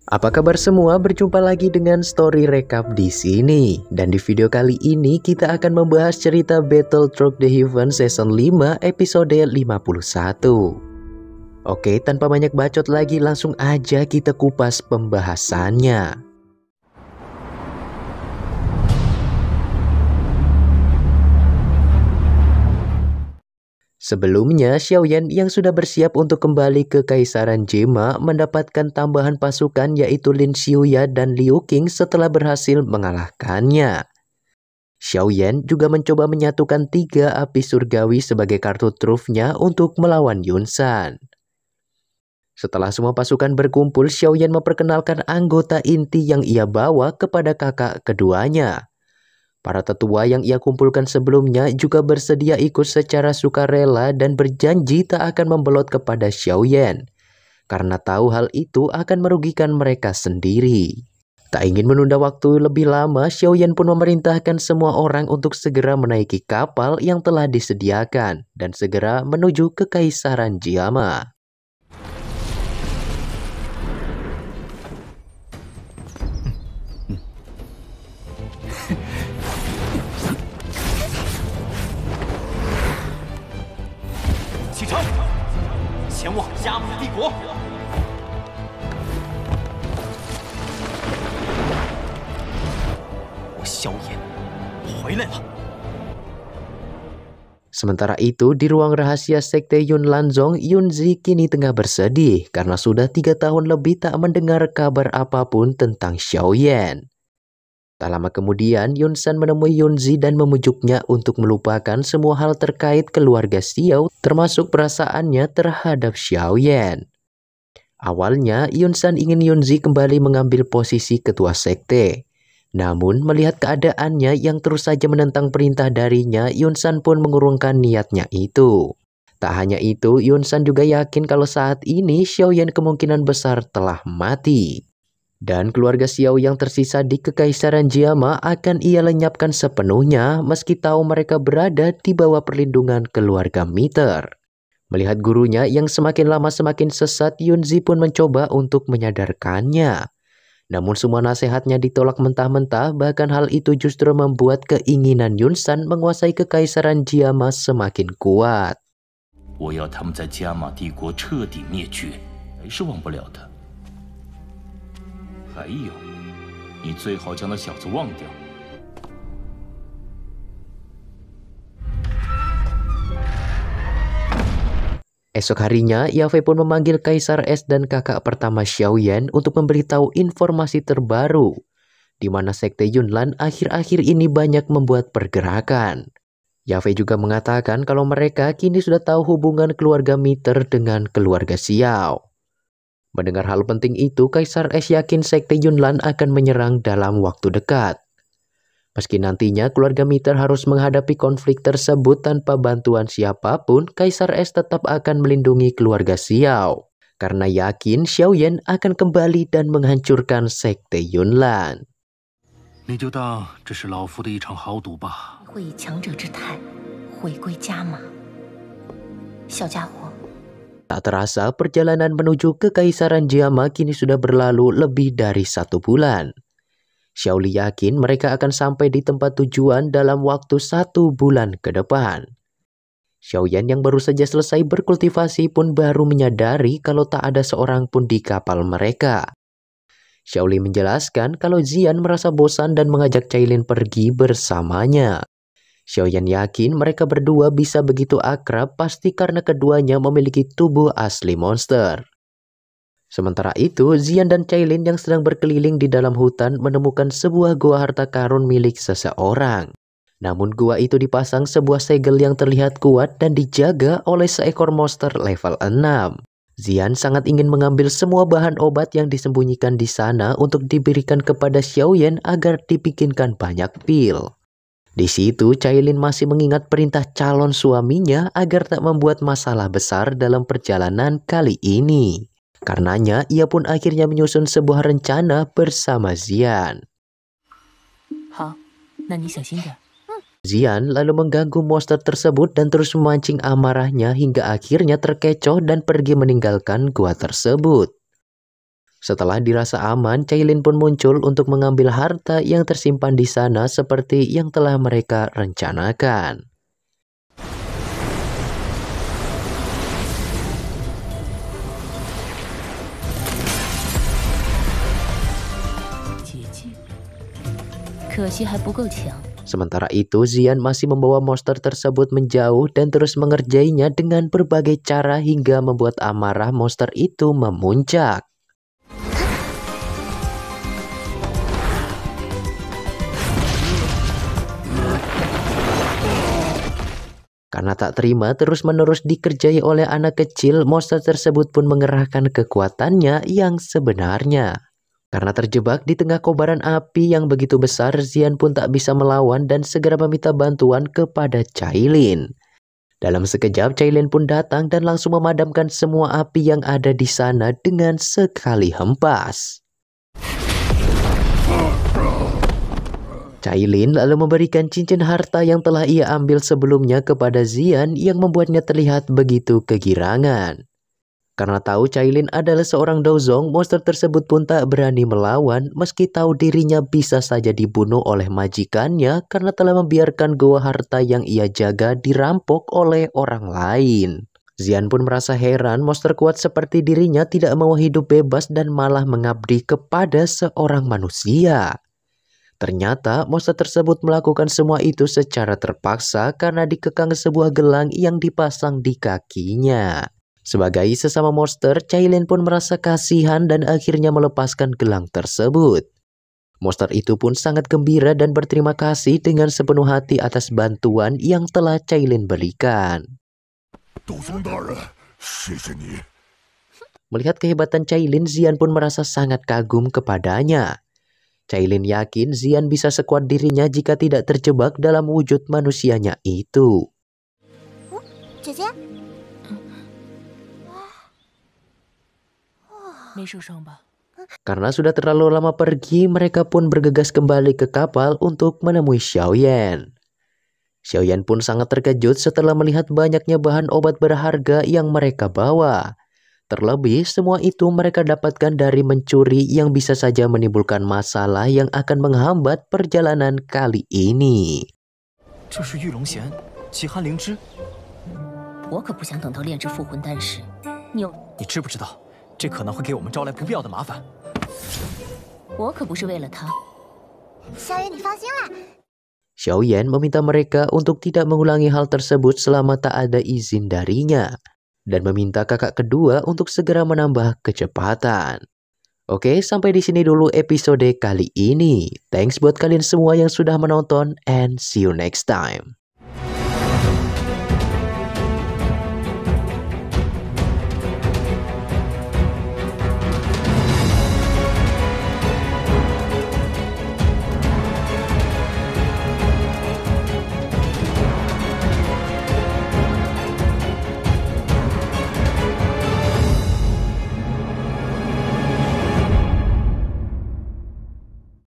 Apa kabar semua? Berjumpa lagi dengan story recap di sini. Dan di video kali ini kita akan membahas cerita Battle Through the Heaven Season 5 episode 51. Oke, tanpa banyak bacot lagi langsung aja kita kupas pembahasannya. Sebelumnya, Xiaoyan yang sudah bersiap untuk kembali ke Kaisaran Gema mendapatkan tambahan pasukan yaitu Lin Xiuya dan Liu Qing setelah berhasil mengalahkannya. Xiaoyan juga mencoba menyatukan 3 api surgawi sebagai kartu trufnya untuk melawan Yun San. Setelah semua pasukan berkumpul, Xiaoyan memperkenalkan anggota inti yang ia bawa kepada kakak keduanya. Para tetua yang ia kumpulkan sebelumnya juga bersedia ikut secara sukarela dan berjanji tak akan membelot kepada Xiaoyan, karena tahu hal itu akan merugikan mereka sendiri. Tak ingin menunda waktu lebih lama, Xiaoyan pun memerintahkan semua orang untuk segera menaiki kapal yang telah disediakan dan segera menuju ke Kaisaran Jiama. Sementara itu, di ruang rahasia sekte Yun Lanzong, Yunzi kini tengah bersedih karena sudah 3 tahun lebih tak mendengar kabar apapun tentang Xiaoyan. Tak lama kemudian, Yun San menemui Yunzi dan memujuknya untuk melupakan semua hal terkait keluarga Xiao, termasuk perasaannya terhadap Xiaoyan. Awalnya, Yun San ingin Yunzi kembali mengambil posisi ketua sekte. Namun, melihat keadaannya yang terus saja menentang perintah darinya, Yun San pun mengurungkan niatnya itu. Tak hanya itu, Yun San juga yakin kalau saat ini Xiaoyan kemungkinan besar telah mati. Dan keluarga Xiao yang tersisa di Kekaisaran Jiama akan ia lenyapkan sepenuhnya meski tahu mereka berada di bawah perlindungan keluarga Meter. Melihat gurunya yang semakin lama semakin sesat, Yunzi pun mencoba untuk menyadarkannya. Namun semua nasihatnya ditolak mentah-mentah, bahkan hal itu justru membuat keinginan Yun San menguasai Kekaisaran Jiama semakin kuat. Esok harinya, Yafei pun memanggil Kaisar S dan kakak pertama Xiaoyan untuk memberitahu informasi terbaru, di mana sekte Yunlan akhir-akhir ini banyak membuat pergerakan. Yafei juga mengatakan kalau mereka kini sudah tahu hubungan keluarga Meter dengan keluarga Xiao. Mendengar hal penting itu, Kaisar S yakin sekte Yunlan akan menyerang dalam waktu dekat. Meski nantinya keluarga Meter harus menghadapi konflik tersebut tanpa bantuan siapapun, Kaisar S tetap akan melindungi keluarga Xiao. Karena yakin Xiaoyan akan kembali dan menghancurkan sekte Yunlan. Tak terasa, perjalanan menuju ke Kaisaran Jiama kini sudah berlalu lebih dari 1 bulan. Xiaoli yakin mereka akan sampai di tempat tujuan dalam waktu 1 bulan ke depan. Xiaoyan yang baru saja selesai berkultivasi pun baru menyadari kalau tak ada seorang pun di kapal mereka. Xiaoli menjelaskan kalau Zian merasa bosan dan mengajak Cailin pergi bersamanya. Xiaoyan yakin mereka berdua bisa begitu akrab pasti karena keduanya memiliki tubuh asli monster. Sementara itu, Zian dan Cailin yang sedang berkeliling di dalam hutan menemukan sebuah gua harta karun milik seseorang. Namun gua itu dipasang sebuah segel yang terlihat kuat dan dijaga oleh seekor monster level 6. Zian sangat ingin mengambil semua bahan obat yang disembunyikan di sana untuk diberikan kepada Xiaoyan agar dibikinkan banyak pil. Di situ, Cailin masih mengingat perintah calon suaminya agar tak membuat masalah besar dalam perjalanan kali ini. Karenanya, ia pun akhirnya menyusun sebuah rencana bersama Zian. Zian lalu mengganggu monster tersebut dan terus memancing amarahnya hingga akhirnya terkecoh dan pergi meninggalkan gua tersebut. Setelah dirasa aman, Cailin pun muncul untuk mengambil harta yang tersimpan di sana seperti yang telah mereka rencanakan. Sementara itu, Xian masih membawa monster tersebut menjauh dan terus mengerjainya dengan berbagai cara hingga membuat amarah monster itu memuncak. Karena tak terima terus-menerus dikerjai oleh anak kecil, monster tersebut pun mengerahkan kekuatannya yang sebenarnya. Karena terjebak di tengah kobaran api yang begitu besar, Xian pun tak bisa melawan dan segera meminta bantuan kepada Cailin. Dalam sekejap, Cailin pun datang dan langsung memadamkan semua api yang ada di sana dengan sekali hempas. Cailin lalu memberikan cincin harta yang telah ia ambil sebelumnya kepada Xian yang membuatnya terlihat begitu kegirangan. Karena tahu Cailin adalah seorang Dozong, monster tersebut pun tak berani melawan meski tahu dirinya bisa saja dibunuh oleh majikannya karena telah membiarkan goa harta yang ia jaga dirampok oleh orang lain. Xian pun merasa heran monster kuat seperti dirinya tidak mau hidup bebas dan malah mengabdi kepada seorang manusia. Ternyata monster tersebut melakukan semua itu secara terpaksa karena dikekang sebuah gelang yang dipasang di kakinya. Sebagai sesama monster, Cailin pun merasa kasihan dan akhirnya melepaskan gelang tersebut. Monster itu pun sangat gembira dan berterima kasih dengan sepenuh hati atas bantuan yang telah Cailin berikan. Melihat kehebatan Cailin, Xian pun merasa sangat kagum kepadanya. Cailin yakin Xian bisa sekuat dirinya jika tidak terjebak dalam wujud manusianya itu. Karena sudah terlalu lama pergi, mereka pun bergegas kembali ke kapal untuk menemui Xiaoyan. Xiaoyan pun sangat terkejut setelah melihat banyaknya bahan obat berharga yang mereka bawa. Terlebih, semua itu mereka dapatkan dari mencuri yang bisa saja menimbulkan masalah yang akan menghambat perjalanan kali ini. Xiaoyan meminta mereka untuk tidak mengulangi hal tersebut selama tak ada izin darinya. Dan meminta kakak kedua untuk segera menambah kecepatan. Oke, sampai di sini dulu episode kali ini. Thanks buat kalian semua yang sudah menonton and see you next time.